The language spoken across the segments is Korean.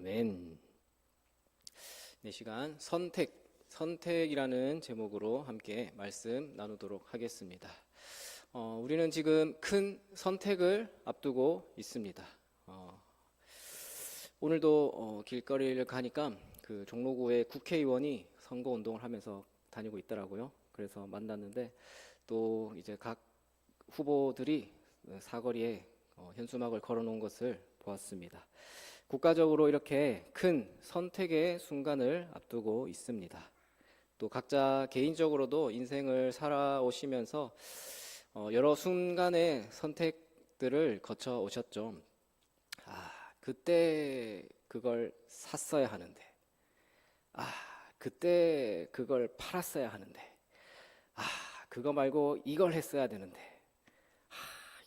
아멘. 이 시간 선택이라는 제목으로 함께 말씀 나누도록 하겠습니다. 우리는 지금 큰 선택을 앞두고 있습니다. 오늘도 길거리를 가니까 그 종로구의 국회의원이 선거운동을 하면서 다니고 있더라고요. 그래서 만났는데 또 이제 각 후보들이 사거리에 현수막을 걸어놓은 것을 보았습니다. 국가적으로 이렇게 큰 선택의 순간을 앞두고 있습니다. 또 각자 개인적으로도 인생을 살아오시면서 여러 순간의 선택들을 거쳐 오셨죠. 그때 그걸 샀어야 하는데, 그때 그걸 팔았어야 하는데, 그거 말고 이걸 했어야 되는데,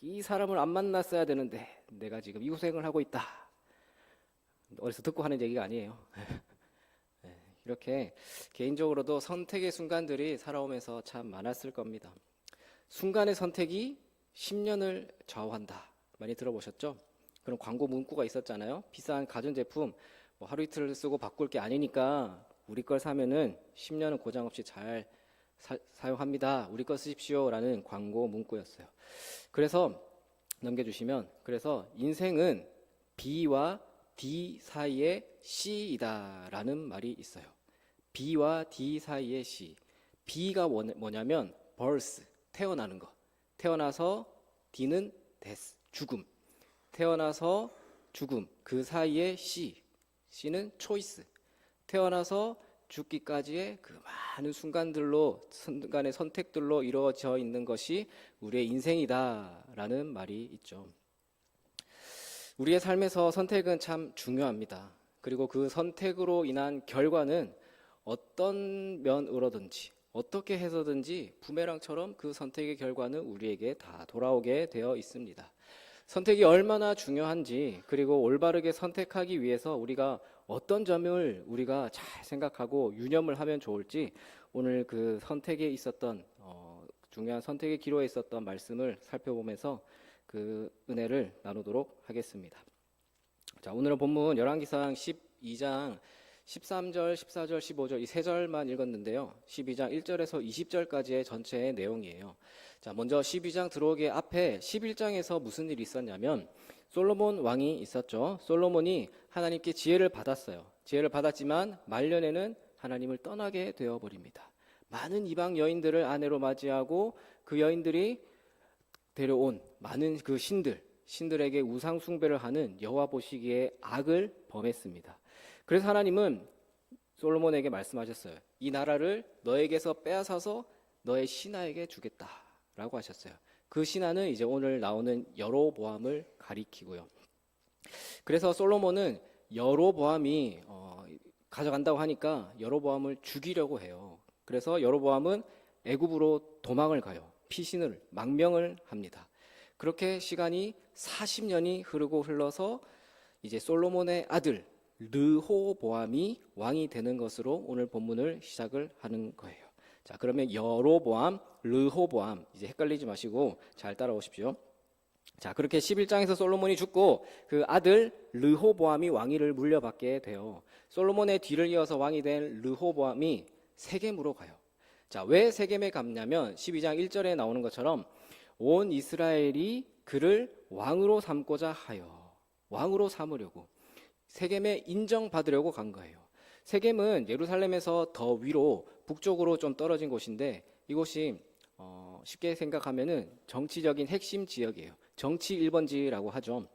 이 사람을 안 만났어야 되는데 내가 지금 이 고생을 하고 있다. 어디서 듣고 하는 얘기가 아니에요. 이렇게 개인적으로도 선택의 순간들이 살아오면서 참 많았을 겁니다. 순간의 선택이 10년을 좌우한다. 많이 들어보셨죠? 그런 광고 문구가 있었잖아요. 비싼 가전제품 하루 이틀 쓰고 바꿀 게 아니니까 우리 걸 사면은 10년은 고장 없이 잘 사용합니다. 우리 거 쓰십시오 라는 광고 문구였어요. 그래서 넘겨주시면, 그래서 인생은 B와 D 사이의 C이다 라는 말이 있어요. B와 D 사이의 C. B가 뭐냐면 birth, 태어나는 것. 태어나서 D는 death, 죽음. 태어나서 죽음, 그 사이의 C. C는 choice. 태어나서 죽기까지의 그 많은 순간의 선택들로 이루어져 있는 것이 우리의 인생이다 라는 말이 있죠. 우리의 삶에서 선택은 참 중요합니다. 그리고 그 선택으로 인한 결과는 어떤 면으로든지 어떻게 해서든지 부메랑처럼 그 선택의 결과는 우리에게 다 돌아오게 되어 있습니다. 선택이 얼마나 중요한지, 그리고 올바르게 선택하기 위해서 우리가 어떤 점을 우리가 잘 생각하고 유념을 하면 좋을지, 오늘 그 선택에 있었던 중요한 선택의 기로에 있었던 말씀을 살펴보면서 그 은혜를 나누도록 하겠습니다. 자, 오늘은 본문 열왕기상 12장 13절, 14절, 15절 이 세 절만 읽었는데요. 12장 1절에서 20절까지의 전체의 내용이에요. 자, 먼저 12장 들어오기 앞에 11장에서 무슨 일이 있었냐면 솔로몬 왕이 있었죠. 솔로몬이 하나님께 지혜를 받았어요. 지혜를 받았지만 말년에는 하나님을 떠나게 되어버립니다. 많은 이방 여인들을 아내로 맞이하고 그 여인들이 데려온 많은 그 신들에게 우상 숭배를 하는 여호와 보시기에 악을 범했습니다. 그래서 하나님은 솔로몬에게 말씀하셨어요. 이 나라를 너에게서 빼앗아서 너의 신하에게 주겠다라고 하셨어요. 그 신하는 이제 오늘 나오는 여로보암을 가리키고요. 그래서 솔로몬은 여로보암이 가져간다고 하니까 여로보암을 죽이려고 해요. 그래서 여로보암은 애굽으로 도망을 가요. 피신을 망명을 합니다. 그렇게 시간이 40년이 흘러서 이제 솔로몬의 아들 르호보암이 왕이 되는 것으로 오늘 본문을 시작을 하는 거예요. 자, 그러면 여로보암, 르호보암 이제 헷갈리지 마시고 잘 따라오십시오. 자, 그렇게 11장에서 솔로몬이 죽고 그 아들 르호보암이 왕위를 물려받게 돼요. 솔로몬의 뒤를 이어서 왕이 된 르호보암이 세겜으로 가요. 자, 왜 세겜에 갔냐면 12장 1절에 나오는 것처럼 온 이스라엘이 그를 왕으로 삼고자 하여, 왕으로 삼으려고 세겜에 인정받으려고 간 거예요. 세겜은 예루살렘에서 더 위로 북쪽으로 좀 떨어진 곳인데 이곳이 쉽게 생각하면은 정치적인 핵심 지역이에요. 정치 1번지라고 하죠.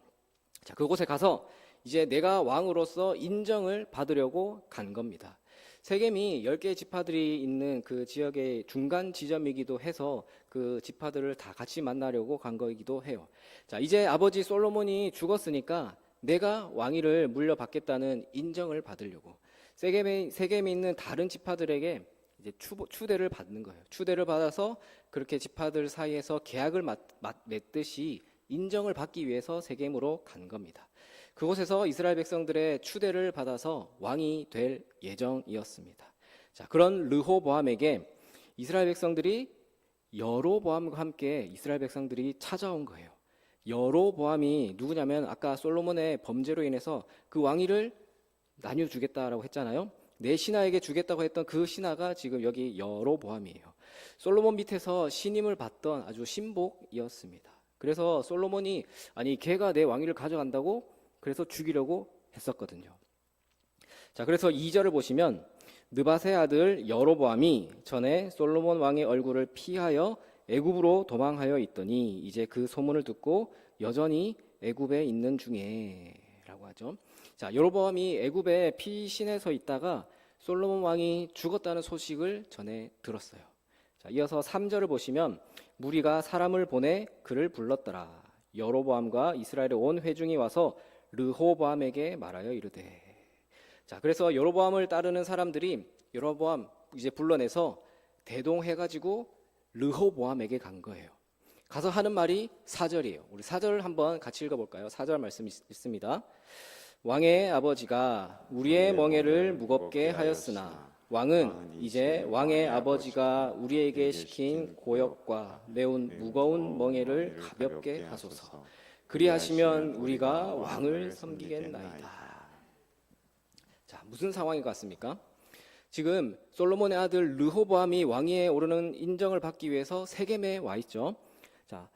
자, 그곳에 가서 이제 내가 왕으로서 인정을 받으려고 간 겁니다. 세겜이 10개의 지파들이 있는 그 지역의 중간 지점이기도 해서 그 지파들을 다 같이 만나려고 간 거이기도 해요. 자, 이제 아버지 솔로몬이 죽었으니까 내가 왕위를 물려받겠다는 인정을 받으려고 세겜에 있는 다른 지파들에게 이제 추대를 받는 거예요. 추대를 받아서 그렇게 지파들 사이에서 계약을 맺듯이 인정을 받기 위해서 세겜으로 간 겁니다. 그곳에서 이스라엘 백성들의 추대를 받아서 왕이 될 예정이었습니다. 자, 그런 르호보암에게 이스라엘 백성들이 여로보암과 함께 이스라엘 백성들이 찾아온 거예요. 여로보암이 누구냐면 아까 솔로몬의 범죄로 인해서 그 왕위를 나뉘어 주겠다라고 했잖아요. 내 신하에게 주겠다고 했던 그 신하가 지금 여기 여로보암이에요. 솔로몬 밑에서 신임을 받던 아주 신복이었습니다. 그래서 솔로몬이 아니 걔가 내 왕위를 가져간다고 그래서 죽이려고 했었거든요. 자, 그래서 2절을 보시면 느밧의 아들 여로보암이 전에 솔로몬 왕의 얼굴을 피하여 애굽으로 도망하여 있더니 이제 그 소문을 듣고 여전히 애굽에 있는 중에라고 하죠. 자, 여로보암이 애굽에 피신해서 있다가 솔로몬 왕이 죽었다는 소식을 전해 들었어요. 자, 이어서 3절을 보시면 무리가 사람을 보내 그를 불렀더라. 여로보암과 이스라엘의 온 회중이 와서 르호보암에게 말하여 이르되. 자, 그래서 여로보암을 따르는 사람들이 여로보암 이제 불러내서 대동해가지고 르호보암에게 간 거예요. 가서 하는 말이 4절이에요. 우리 4절을 한번 같이 읽어볼까요? 4절 말씀 있습니다. 왕의 아버지가 우리의 멍에를 무겁게 하였으나 왕은 이제 왕의 아버지가 우리에게 시킨 고역과 매운 무거운 멍에를 가볍게 하소서. 그리하시면 우리가 왕을 섬기겠나이다. 자, 무슨 상황인 것 같습니까? 지금 솔로몬의 아들 르호보암이 왕위에 오르는 인정을 받기 위해서 세겜에 와 있죠. 자,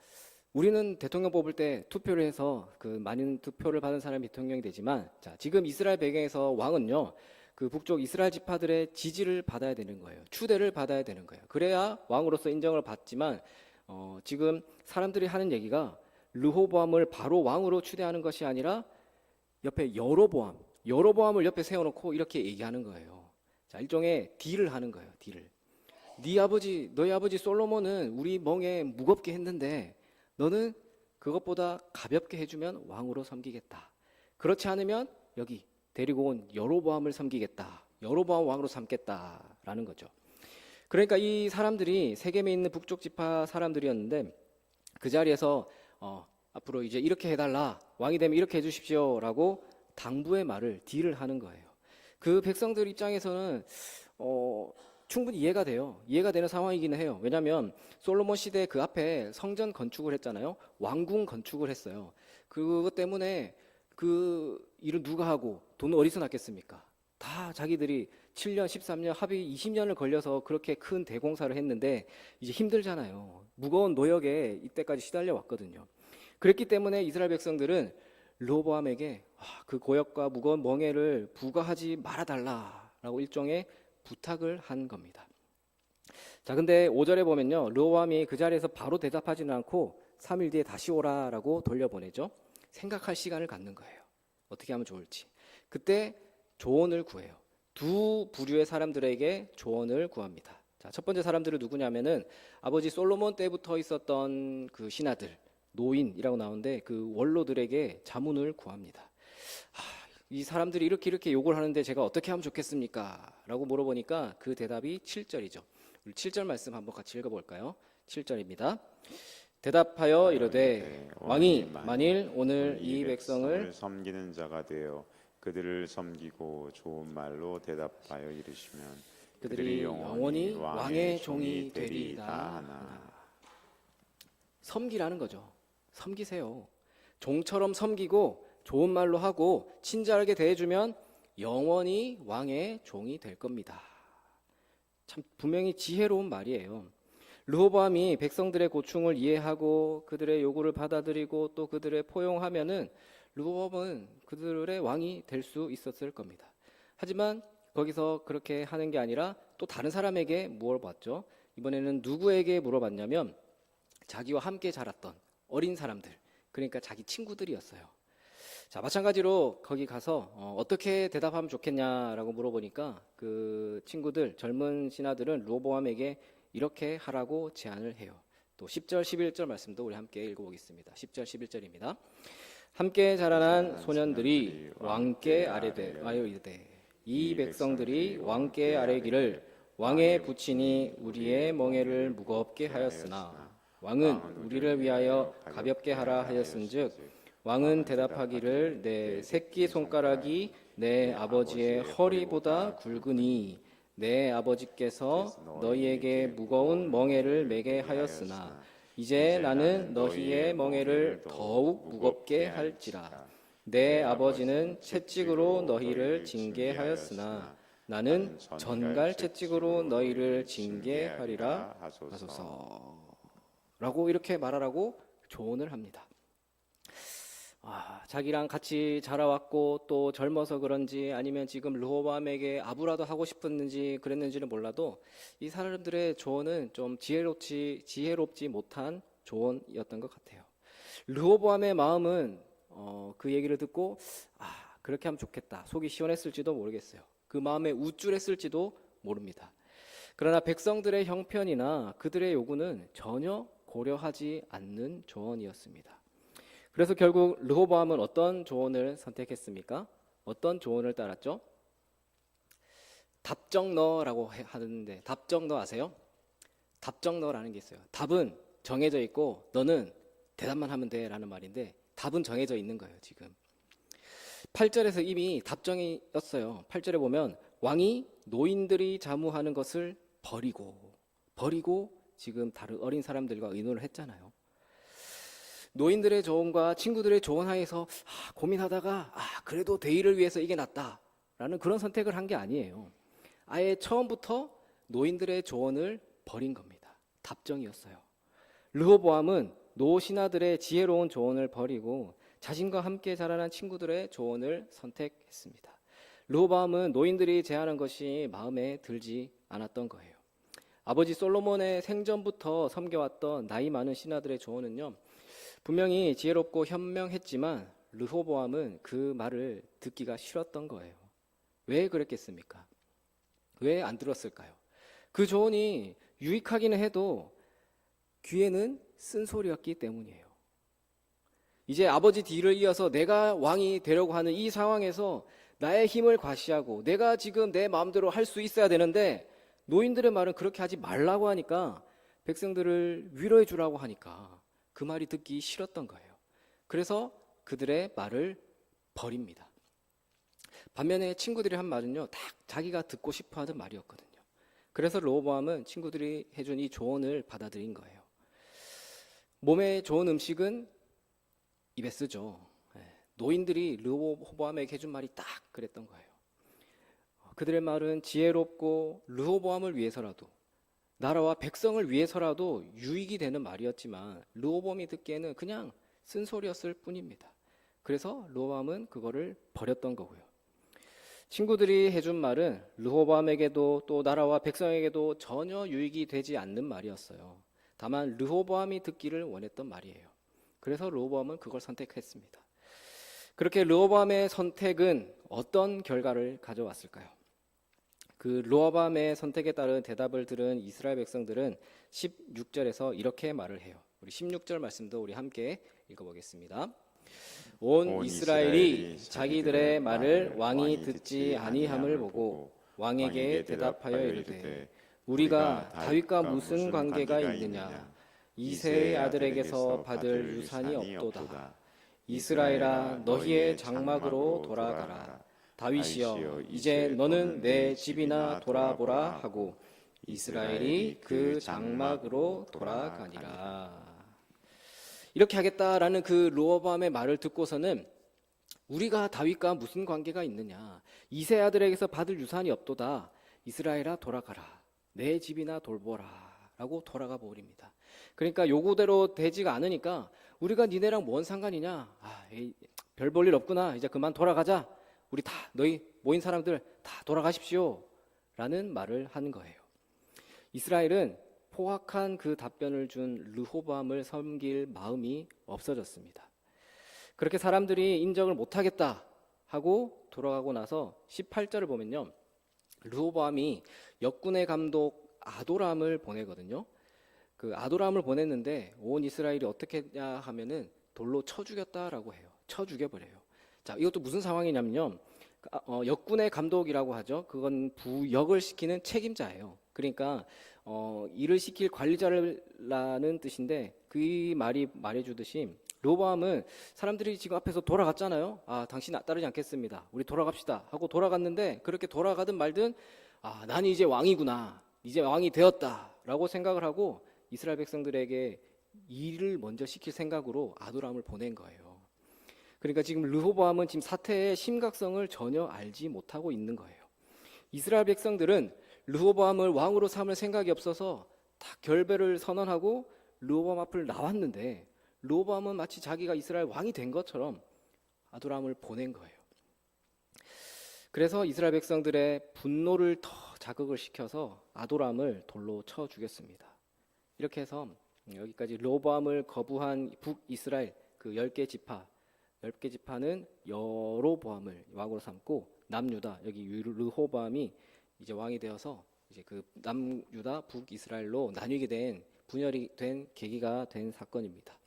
우리는 대통령 뽑을 때 투표를 해서 그 많은 투표를 받은 사람이 대통령이 되지만, 자, 지금 이스라엘 배경에서 왕은요, 그 북쪽 이스라엘 지파들의 지지를 받아야 되는 거예요. 추대를 받아야 되는 거예요. 그래야 왕으로서 인정을 받지만, 지금 사람들이 하는 얘기가 르호보암을 바로 왕으로 추대하는 것이 아니라 옆에 여로보암을 옆에 세워놓고 이렇게 얘기하는 거예요. 자, 일종의 딜을 하는 거예요. 딜을. 너희 아버지 솔로몬은 우리 멍에 무겁게 했는데 너는 그것보다 가볍게 해주면 왕으로 섬기겠다. 그렇지 않으면 여기 데리고 온 여로보암을 섬기겠다. 여로보암 왕으로 삼겠다라는 거죠. 그러니까 이 사람들이 세겜에 있는 북쪽 지파 사람들이었는데 그 자리에서 앞으로 이제 이렇게 해달라. 왕이 되면 이렇게 해주십시오라고 당부의 말을 딜을 하는 거예요. 그 백성들 입장에서는 충분히 이해가 돼요. 이해가 되는 상황이기는 해요. 왜냐하면 솔로몬 시대 그 앞에 성전 건축을 했잖아요. 왕궁 건축을 했어요. 그것 때문에 그 일을 누가 하고 돈 어디서 났겠습니까? 다 자기들이 7년, 13년, 합의 20년을 걸려서 그렇게 큰 대공사를 했는데 이제 힘들잖아요. 무거운 노역에 이때까지 시달려 왔거든요. 그랬기 때문에 이스라엘 백성들은 르호보암에게 그 고역과 무거운 멍에를 부과하지 말아달라라고 일종의 부탁을 한 겁니다. 자, 근데 5절에 보면요, 르호보암이 그 자리에서 바로 대답하지는 않고 3일 뒤에 다시 오라라고 돌려보내죠. 생각할 시간을 갖는 거예요. 어떻게 하면 좋을지. 그때 조언을 구해요. 두 부류의 사람들에게 조언을 구합니다. 자, 첫 번째 사람들은 누구냐면은 아버지 솔로몬 때부터 있었던 그 신하들, 노인이라고 나오는데 그 원로들에게 자문을 구합니다. 이 사람들이 이렇게 욕을 하는데 제가 어떻게 하면 좋겠습니까? 라고 물어보니까 그 대답이 7절이죠. 우리 7절 말씀 한번 같이 읽어볼까요? 7절입니다. 대답하여 이르되 왕이 만일 오늘 이 백성을 섬기는 자가 되어 그들을 섬기고 좋은 말로 대답하여 이르시면 그들이 영원히 왕의 종이 되리이다 하나. 섬기라는 거죠. 섬기세요. 종처럼 섬기고 좋은 말로 하고 친절하게 대해주면 영원히 왕의 종이 될 겁니다. 참 분명히 지혜로운 말이에요. 르호보암이 백성들의 고충을 이해하고 그들의 요구를 받아들이고 또 그들의 포용하면은 르호보암은 그들의 왕이 될 수 있었을 겁니다. 하지만 거기서 그렇게 하는 게 아니라 또 다른 사람에게 물어봤죠. 이번에는 누구에게 물어봤냐면 자기와 함께 자랐던 어린 사람들, 그러니까 자기 친구들이었어요. 자, 마찬가지로 거기 가서 어떻게 대답하면 좋겠냐라고 물어보니까 그 친구들, 젊은 신하들은 르호보암에게 이렇게 하라고 제안을 해요. 또 10절, 11절 말씀도 우리 함께 읽어보겠습니다. 10절, 11절입니다. 함께 자라난 소년들이 왕께 아뢰되 이 백성들이 왕께 아뢰기를 왕의 부친이 우리의 멍에를 무겁게 하였으나 왕은 우리를 위하여 가볍게 하라 하였은즉 왕은 대답하기를 내 새끼 손가락이 내 아버지의 허리보다 굵으니 내 아버지께서 너희에게 무거운 멍에를 매게 하였으나 이제 나는 너희의 멍에를 더욱 무겁게 할지라. 내 아버지는 채찍으로 너희를 징계하였으나 나는 전갈 채찍으로 너희를 징계하리라 하소서라고 이렇게 말하라고 조언을 합니다. 자기랑 같이 자라왔고 또 젊어서 그런지 아니면 지금 르호보암에게 아부라도 하고 싶었는지 그랬는지는 몰라도 이 사람들의 조언은 좀 지혜롭지 못한 조언이었던 것 같아요. 르호보암의 마음은 그 얘기를 듣고 그렇게 하면 좋겠다, 속이 시원했을지도 모르겠어요. 그 마음에 우쭐했을지도 모릅니다. 그러나 백성들의 형편이나 그들의 요구는 전혀 고려하지 않는 조언이었습니다. 그래서 결국 르호보암은 어떤 조언을 선택했습니까? 어떤 조언을 따랐죠? 답정너라고 하는데 답정너 아세요? 답정너라는 게 있어요. 답은 정해져 있고 너는 대답만 하면 돼 라는 말인데 답은 정해져 있는 거예요. 지금 8절에서 이미 답정이었어요. 8절에 보면 왕이 노인들이 자무하는 것을 버리고 지금 다른 어린 사람들과 의논을 했잖아요. 노인들의 조언과 친구들의 조언 하에서 고민하다가 그래도 대의를 위해서 이게 낫다라는 그런 선택을 한 게 아니에요. 아예 처음부터 노인들의 조언을 버린 겁니다. 답정이었어요. 르호보암은 노신하들의 지혜로운 조언을 버리고 자신과 함께 자라난 친구들의 조언을 선택했습니다. 르호보암은 노인들이 제안한 것이 마음에 들지 않았던 거예요. 아버지 솔로몬의 생전부터 섬겨왔던 나이 많은 신하들의 조언은요, 분명히 지혜롭고 현명했지만 르호보암은 그 말을 듣기가 싫었던 거예요. 왜 그랬겠습니까? 왜 안 들었을까요? 그 조언이 유익하기는 해도 귀에는 쓴소리였기 때문이에요. 이제 아버지 뒤를 이어서 내가 왕이 되려고 하는 이 상황에서 나의 힘을 과시하고 내가 지금 내 마음대로 할 수 있어야 되는데 노인들의 말은 그렇게 하지 말라고 하니까, 백성들을 위로해 주라고 하니까 그 말이 듣기 싫었던 거예요. 그래서 그들의 말을 버립니다. 반면에 친구들이 한 말은요, 딱 자기가 듣고 싶어 하는 말이었거든요. 그래서 르호보암은 친구들이 해준 이 조언을 받아들인 거예요. 몸에 좋은 음식은 입에 쓰죠. 노인들이 르호보암에게 해준 말이 딱 그랬던 거예요. 그들의 말은 지혜롭고 르호보암을 위해서라도, 나라와 백성을 위해서라도 유익이 되는 말이었지만 르호보암이 듣기에는 그냥 쓴소리였을 뿐입니다. 그래서 르호보암은 그거를 버렸던 거고요. 친구들이 해준 말은 르호보암에게도 또 나라와 백성에게도 전혀 유익이 되지 않는 말이었어요. 다만 르호보암이 듣기를 원했던 말이에요. 그래서 르호보암은 그걸 선택했습니다. 그렇게 르호보암의 선택은 어떤 결과를 가져왔을까요? 그 르호보암의 선택에 따른 대답을 들은 이스라엘 백성들은 16절에서 이렇게 말을 해요. 우리 16절 말씀도 우리 함께 읽어보겠습니다. 온 이스라엘이 자기들의 말을 왕이 듣지 아니함을 보고 왕에게 대답하여 이르되 우리가 다윗과 무슨 관계가 있느냐? 이새의 아들에게서 받을 유산이 없도다. 이스라엘아 너희의 장막으로 돌아가라. 다윗이여 이제 너는 내 집이나 돌아보라 하고 이스라엘이 그 장막으로 돌아가니라. 이렇게 하겠다라는 그 르호보암의 말을 듣고서는 우리가 다윗과 무슨 관계가 있느냐? 이새 아들에게서 받을 유산이 없도다. 이스라엘아 돌아가라. 내 집이나 돌보라. 라고 돌아가 버립니다. 그러니까 요구대로 되지가 않으니까 우리가 니네랑 뭔 상관이냐? 별 볼 일 없구나. 이제 그만 돌아가자. 우리 다 너희 모인 사람들 다 돌아가십시오. 라는 말을 한 거예요. 이스라엘은 포악한 그 답변을 준 르호보암을 섬길 마음이 없어졌습니다. 그렇게 사람들이 인정을 못하겠다 하고 돌아가고 나서 18절을 보면요, 르호보암이 역군의 감독 아도람을 보내거든요. 그 아도람을 보냈는데 온 이스라엘이 어떻게 했냐 하면은 돌로 쳐 죽였다라고 해요. 쳐 죽여버려요. 자, 이것도 무슨 상황이냐면요, 역군의 감독이라고 하죠. 그건 부역을 시키는 책임자예요. 그러니까 일을 시킬 관리자라는 뜻인데 그 말이 말해주듯이 르호보암은 사람들이 지금 앞에서 돌아갔잖아요. 당신 따르지 않겠습니다. 우리 돌아갑시다 하고 돌아갔는데, 그렇게 돌아가든 말든 난 이제 왕이구나, 이제 왕이 되었다라고 생각을 하고 이스라엘 백성들에게 일을 먼저 시킬 생각으로 아도람을 보낸 거예요. 그러니까 지금 르호보암은 지금 사태의 심각성을 전혀 알지 못하고 있는 거예요. 이스라엘 백성들은 르호보암을 왕으로 삼을 생각이 없어서 다 결배를 선언하고 르호보암 앞을 나왔는데, 르호보암은 마치 자기가 이스라엘 왕이 된 것처럼 아도람을 보낸 거예요. 그래서 이스라엘 백성들의 분노를 더 자극을 시켜서 아도람을 돌로 쳐 죽였습니다. 이렇게 해서 여기까지 르호보암을 거부한 북이스라엘 그 10개 지파는 여로보암을 왕으로 삼고, 남유다, 여기 르호보암이 이제 왕이 되어서 이제 그 남유다 북이스라엘로 나뉘게 된, 분열이 된 계기가 된 사건입니다.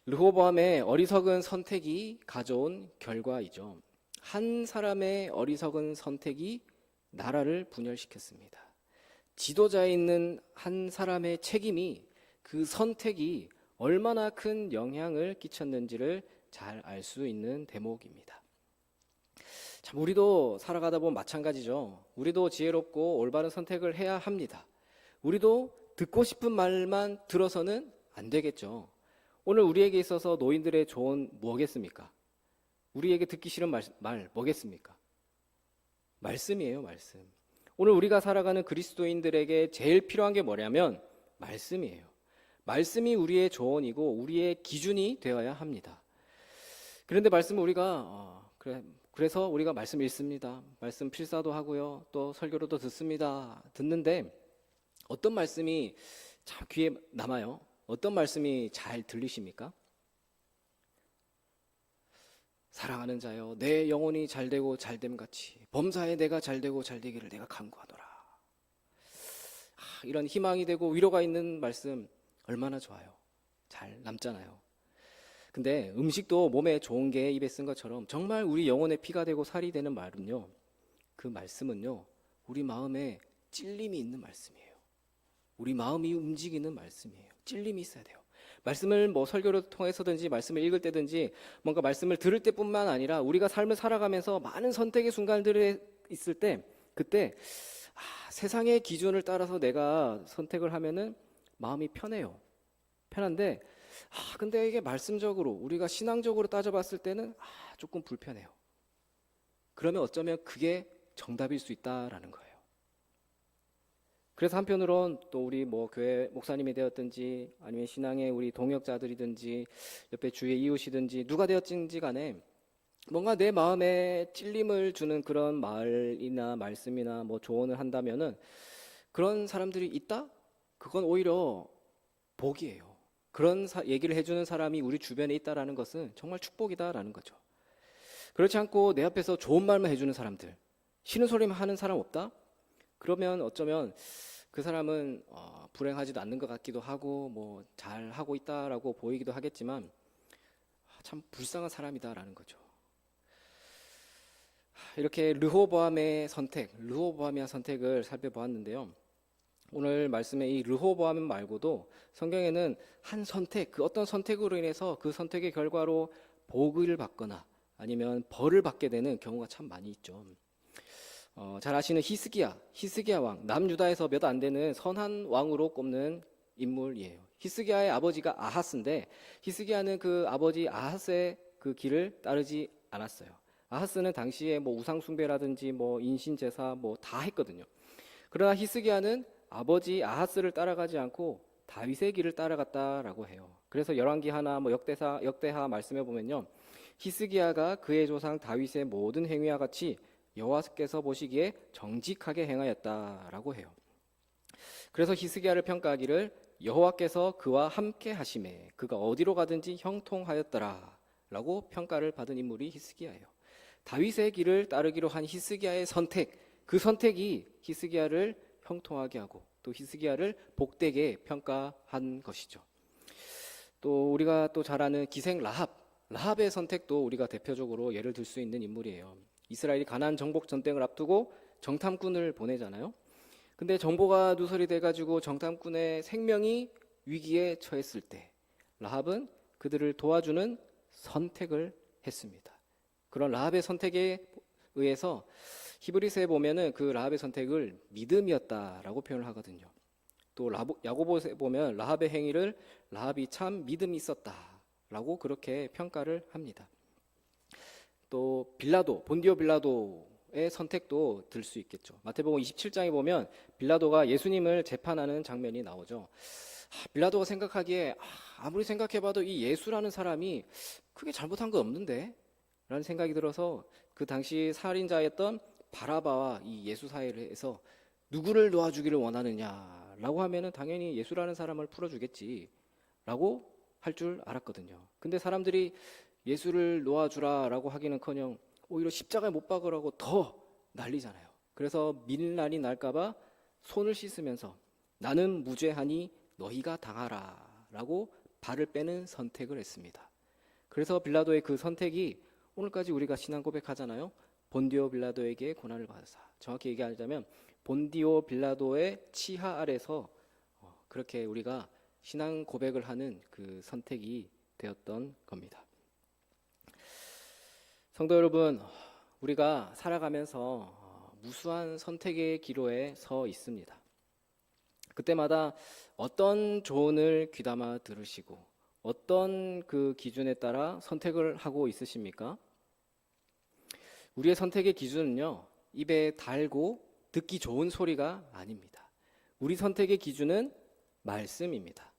르호보암의 어리석은 선택이 가져온 결과이죠. 한 사람의 어리석은 선택이 나라를 분열시켰습니다. 지도자에 있는 한 사람의 책임이, 그 선택이 얼마나 큰 영향을 끼쳤는지를 잘 알 수 있는 대목입니다. 참, 우리도 살아가다 보면 마찬가지죠. 우리도 지혜롭고 올바른 선택을 해야 합니다. 우리도 듣고 싶은 말만 들어서는 안 되겠죠. 오늘 우리에게 있어서 노인들의 조언 뭐겠습니까? 우리에게 듣기 싫은 말 뭐겠습니까? 말씀이에요, 말씀. 오늘 우리가 살아가는 그리스도인들에게 제일 필요한 게 뭐냐면 말씀이에요. 말씀이 우리의 조언이고 우리의 기준이 되어야 합니다. 그런데 말씀을 우리가 그래서 우리가 말씀 읽습니다. 말씀 필사도 하고요. 또 설교로도 듣습니다. 듣는데 어떤 말씀이 참 귀에 남아요? 어떤 말씀이 잘 들리십니까? 사랑하는 자여, 내 영혼이 잘되고 잘됨같이 범사에 내가 잘되고 잘되기를 내가 간구하노라. 이런 희망이 되고 위로가 있는 말씀 얼마나 좋아요. 잘 남잖아요. 근데 음식도 몸에 좋은 게 입에 쓴 것처럼 정말 우리 영혼의 피가 되고 살이 되는 말은요, 그 말씀은요, 우리 마음에 찔림이 있는 말씀이에요. 우리 마음이 움직이는 말씀이에요. 찔림이 있어야 돼요. 말씀을 뭐 설교를 통해서든지 말씀을 읽을 때든지 뭔가 말씀을 들을 때뿐만 아니라 우리가 삶을 살아가면서 많은 선택의 순간들에 있을 때, 그때 세상의 기준을 따라서 내가 선택을 하면은 마음이 편해요. 편한데 근데 이게 말씀적으로 우리가 신앙적으로 따져봤을 때는 조금 불편해요. 그러면 어쩌면 그게 정답일 수 있다라는 거예요. 그래서 한편으론 또 우리 뭐 교회 목사님이 되었든지 아니면 신앙의 우리 동역자들이든지 옆에 주위의 이웃이든지 누가 되었든지 간에 뭔가 내 마음에 찔림을 주는 그런 말이나 말씀이나 뭐 조언을 한다면은 그런 사람들이 있다? 그건 오히려 복이에요. 그런 얘기를 해주는 사람이 우리 주변에 있다라는 것은 정말 축복이다라는 거죠. 그렇지 않고 내 앞에서 좋은 말만 해주는 사람들, 싫은 소리만 하는 사람 없다? 그러면 어쩌면 그 사람은 불행하지도 않는 것 같기도 하고 뭐 잘하고 있다라고 보이기도 하겠지만 참 불쌍한 사람이다라는 거죠. 이렇게 르호보암의 선택을 살펴보았는데요. 오늘 말씀의 이 르호보암 말고도 성경에는 한 선택, 그 어떤 선택으로 인해서 그 선택의 결과로 복을 받거나 아니면 벌을 받게 되는 경우가 참 많이 있죠. 잘 아시는 히스기야 왕, 남유다에서 몇 안 되는 선한 왕으로 꼽는 인물이에요. 히스기야의 아버지가 아하스인데 히스기야는 그 아버지 아하스의 그 길을 따르지 않았어요. 아하스는 당시에 뭐 우상 숭배라든지 뭐 인신 제사 뭐 다 했거든요. 그러나 히스기야는 아버지 아하스를 따라가지 않고 다윗의 길을 따라갔다라고 해요. 그래서 열왕기하나 뭐 역대하 말씀해 보면요, 히스기야가 그의 조상 다윗의 모든 행위와 같이 여호와께서 보시기에 정직하게 행하였다라고 해요. 그래서 히스기야를 평가하기를 여호와께서 그와 함께 하심에 그가 어디로 가든지 형통하였더라라고 평가를 받은 인물이 히스기야예요. 다윗의 길을 따르기로 한 히스기야의 선택, 그 선택이 히스기야를 형통하게 하고 또 히스기야를 복되게 평가한 것이죠. 또 우리가 또 잘 아는 기생 라합의 선택도 우리가 대표적으로 예를 들 수 있는 인물이에요. 이스라엘이 가나안 정복 전쟁을 앞두고 정탐꾼을 보내잖아요. 근데 정보가 누설이 돼가지고 정탐꾼의 생명이 위기에 처했을 때 라합은 그들을 도와주는 선택을 했습니다. 그런 라합의 선택에 의해서 히브리서에 보면은 그 라합의 선택을 믿음이었다라고 표현을 하거든요. 또 야고보서에 보면 라합의 행위를 라합이 참 믿음이 있었다, 라고 그렇게 평가를 합니다. 또 빌라도, 본디오 빌라도의 선택도 들 수 있겠죠. 마태복음 27장에 보면 빌라도가 예수님을 재판하는 장면이 나오죠. 빌라도가 생각하기에 아무리 생각해봐도 이 예수라는 사람이 크게 잘못한 거 없는데? 라는 생각이 들어서 그 당시 살인자였던 바라바와 이 예수 사이에서 누구를 놓아주기를 원하느냐라고 하면은 당연히 예수라는 사람을 풀어주겠지라고 할 줄 알았거든요. 근데 사람들이 예수를 놓아주라라고 하기는커녕 오히려 십자가에 못 박으라고 더 난리잖아요. 그래서 밀란이 날까봐 손을 씻으면서 나는 무죄하니 너희가 당하라라고 발을 빼는 선택을 했습니다. 그래서 빌라도의 그 선택이 오늘까지 우리가 신앙 고백하잖아요. 본디오 빌라도에게 고난을 받으사. 정확히 얘기하자면 본디오 빌라도의 치하 아래서 그렇게 우리가 신앙 고백을 하는 그 선택이 되었던 겁니다. 성도 여러분, 우리가 살아가면서 무수한 선택의 기로에 서 있습니다. 그때마다 어떤 조언을 귀담아 들으시고 어떤 그 기준에 따라 선택을 하고 있으십니까? 우리의 선택의 기준은요, 입에 달고 듣기 좋은 소리가 아닙니다. 우리 선택의 기준은 말씀입니다.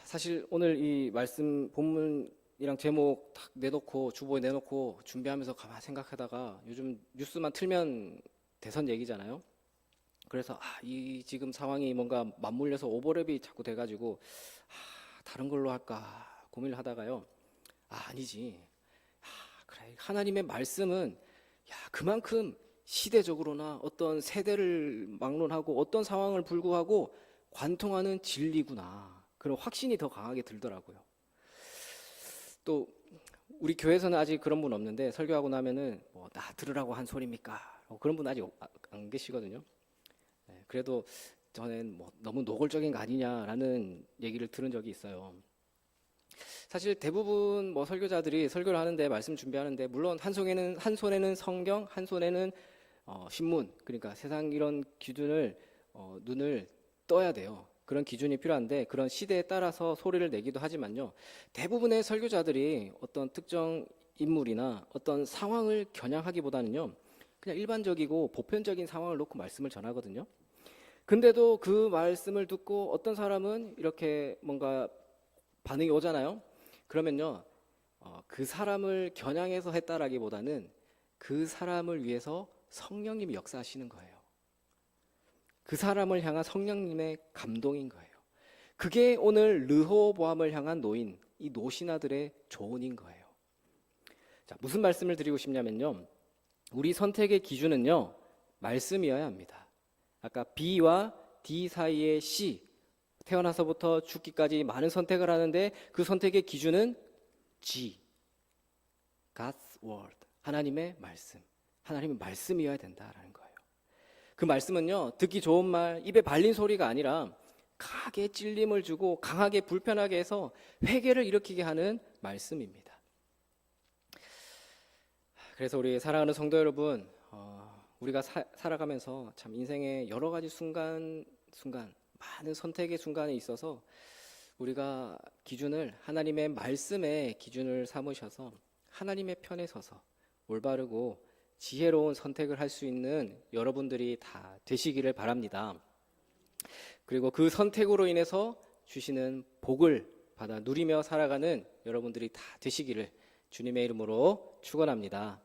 사실 오늘 이 말씀 본문이랑 제목 딱 내놓고 주보에 내놓고 준비하면서 가만히 생각하다가 요즘 뉴스만 틀면 대선 얘기잖아요. 그래서 이 지금 상황이 뭔가 맞물려서 오버랩이 자꾸 돼가지고 다른 걸로 할까 고민을 하다가요. 아니지. 그래, 하나님의 말씀은 그만큼 시대적으로나 어떤 세대를 막론하고 어떤 상황을 불구하고 관통하는 진리구나. 그런 확신이 더 강하게 들더라고요. 또 우리 교회에서는 아직 그런 분 없는데 설교하고 나면은 나 들으라고 한 소리입니까? 그런 분 아직 안 계시거든요. 그래도 저는 너무 노골적인 거 아니냐라는 얘기를 들은 적이 있어요. 사실 대부분 설교자들이 설교를 하는데 말씀 준비하는데 물론 한 손에는 성경, 한 손에는 신문, 그러니까 세상 이런 기준을 눈을 떠야 돼요. 그런 기준이 필요한데 그런 시대에 따라서 소리를 내기도 하지만요. 대부분의 설교자들이 어떤 특정 인물이나 어떤 상황을 겨냥하기보다는요. 그냥 일반적이고 보편적인 상황을 놓고 말씀을 전하거든요. 근데도 그 말씀을 듣고 어떤 사람은 이렇게 뭔가 반응이 오잖아요. 그러면요, 그 사람을 겨냥해서 했다라기보다는 그 사람을 위해서 성령님이 역사하시는 거예요. 그 사람을 향한 성령님의 감동인 거예요. 그게 오늘 르호보암을 향한 노인, 이 노신아들의 조언인 거예요. 자, 무슨 말씀을 드리고 싶냐면요, 우리 선택의 기준은요, 말씀이어야 합니다. 아까 B와 D 사이의 C, 태어나서부터 죽기까지 많은 선택을 하는데 그 선택의 기준은 G, God's Word, 하나님의 말씀. 하나님의 말씀이어야 된다라는 거예요. 그 말씀은요, 듣기 좋은 말, 입에 발린 소리가 아니라 강하게 찔림을 주고 강하게 불편하게 해서 회개를 일으키게 하는 말씀입니다. 그래서 우리 사랑하는 성도 여러분, 우리가 살아가면서 참 인생의 여러 가지 순간 많은 선택의 순간에 있어서 우리가 기준을 하나님의 말씀의 기준을 삼으셔서 하나님의 편에 서서 올바르고 지혜로운 선택을 할 수 있는 여러분들이 다 되시기를 바랍니다. 그리고 그 선택으로 인해서 주시는 복을 받아 누리며 살아가는 여러분들이 다 되시기를 주님의 이름으로 축원합니다.